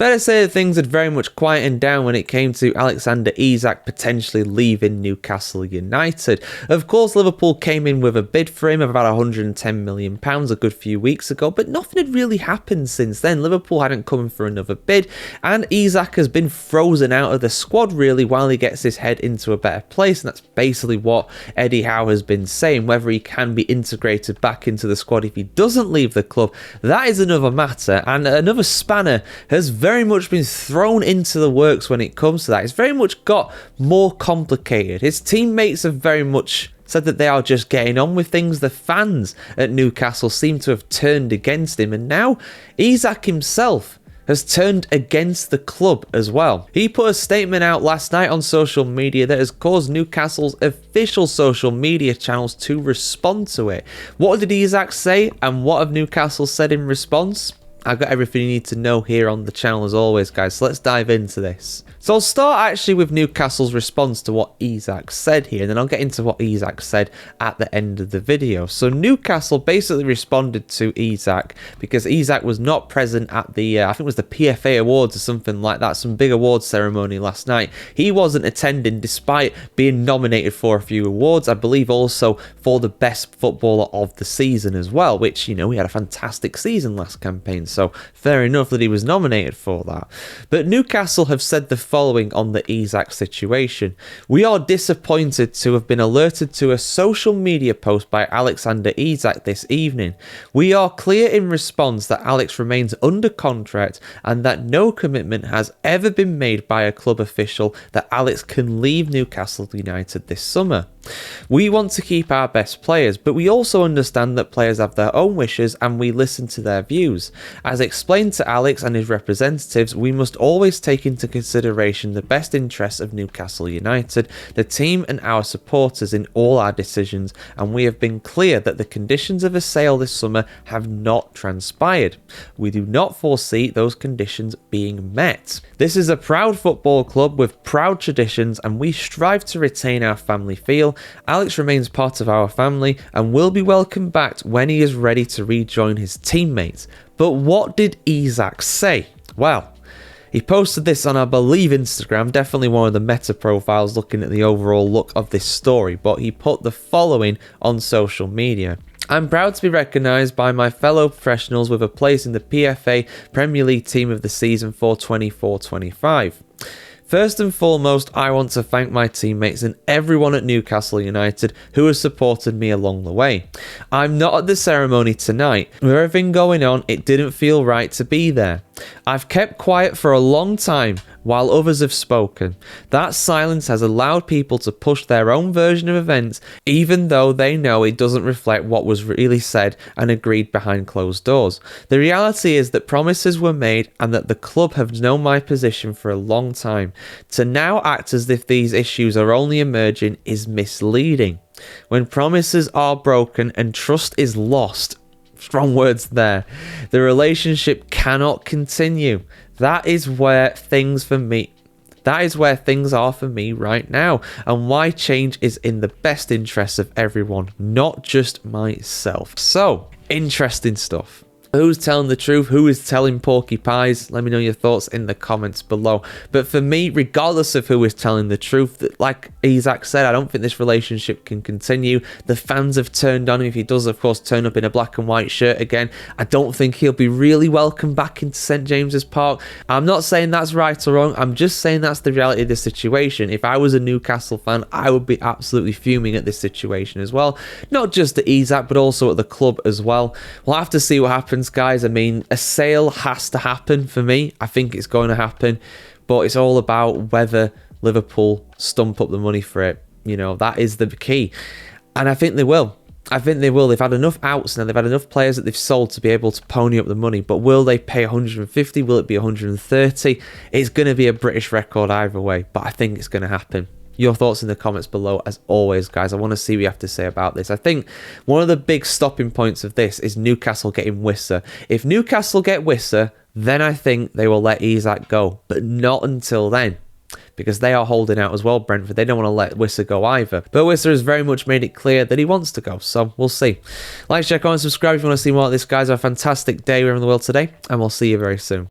fair to say that things had very much quietened down when it came to Alexander Isak potentially leaving Newcastle United. Of course, Liverpool came in with a bid for him of about £110 million a good few weeks ago, but nothing had really happened since then. Liverpool hadn't come in for another bid, and Isak has been frozen out of the squad really while he gets his head into a better place, and that's basically what Eddie Howe has been saying. Whether he can be integrated back into the squad if he doesn't leave the club, that is another matter, and another spanner has very much been thrown into the works when it comes to that. It's very much got more complicated. His teammates have very much said that they are just getting on with things. The fans at Newcastle seem to have turned against him, and now Isak himself has turned against the club as well. He put a statement out last night on social media that has caused Newcastle's official social media channels to respond to it. What did Isak say, and what have Newcastle said in response? I've got everything you need to know here on the channel as always, guys, so let's dive into this. So I'll start actually with Newcastle's response to what Isak said here, and then I'll get into what Isak said at the end of the video. So Newcastle basically responded to Isak because Isak was not present at the, I think it was the PFA Awards or something like that, some big awards ceremony last night. He wasn't attending despite being nominated for a few awards, I believe also for the best footballer of the season as well, which, you know, we had a fantastic season last campaign, so fair enough that he was nominated for that. But Newcastle have said the following on the Isak situation. We are disappointed to have been alerted to a social media post by Alexander Isak this evening. We are clear in response that Alex remains under contract and that no commitment has ever been made by a club official that Alex can leave Newcastle United this summer. We want to keep our best players, but we also understand that players have their own wishes and we listen to their views. As explained to Alex and his representatives, we must always take into consideration the best interests of Newcastle United, the team and our supporters in all our decisions, and we have been clear that the conditions of a sale this summer have not transpired. We do not foresee those conditions being met. This is a proud football club with proud traditions and we strive to retain our family feel. Alex remains part of our family and will be welcomed back when he is ready to rejoin his teammates. But what did Isak say? Well, he posted this on, I believe, Instagram, definitely one of the meta profiles looking at the overall look of this story, but he put the following on social media. I'm proud to be recognised by my fellow professionals with a place in the PFA Premier League team of the season for 24-25. First and foremost, I want to thank my teammates and everyone at Newcastle United who has supported me along the way. I'm not at the ceremony tonight. With everything going on, it didn't feel right to be there. I've kept quiet for a long time while others have spoken. That silence has allowed people to push their own version of events, even though they know it doesn't reflect what was really said and agreed behind closed doors. The reality is that promises were made and that the club have known my position for a long time. To now act as if these issues are only emerging is misleading. When promises are broken and trust is lost, strong words there, the relationship cannot continue. That is where things are for me right now, and why change is in the best interests of everyone, not just myself. So, interesting stuff. Who's telling the truth? Who is telling porky pies? Let me know your thoughts in the comments below. But for me, regardless of who is telling the truth, like Isak said, I don't think this relationship can continue. The fans have turned on him. If he does, of course, turn up in a black and white shirt again, I don't think he'll be really welcome back into St James's Park. I'm not saying that's right or wrong. I'm just saying that's the reality of the situation. If I was a Newcastle fan, I would be absolutely fuming at this situation as well. Not just at Isak, but also at the club as well. We'll have to see what happens, guys. I mean, a sale has to happen for me. I think it's going to happen, but it's all about whether Liverpool stump up the money for it. You know, that is the key, and I think they will. They've had enough outs now. They've had enough players that they've sold to be able to pony up the money, but will they pay 150? Will it be 130? It's going to be a British record either way, but I think it's going to happen. Your thoughts in the comments below, as always, guys. I want to see what you have to say about this. I think one of the big stopping points of this is Newcastle getting Wissa. If Newcastle get Wissa, then I think they will let Isak go, but not until then, because they are holding out as well, Brentford. They don't want to let Wissa go either. But Wissa has very much made it clear that he wants to go, so we'll see. Like, share, comment, subscribe if you want to see more of this, guys. Have a fantastic day wherever in the world today, and we'll see you very soon.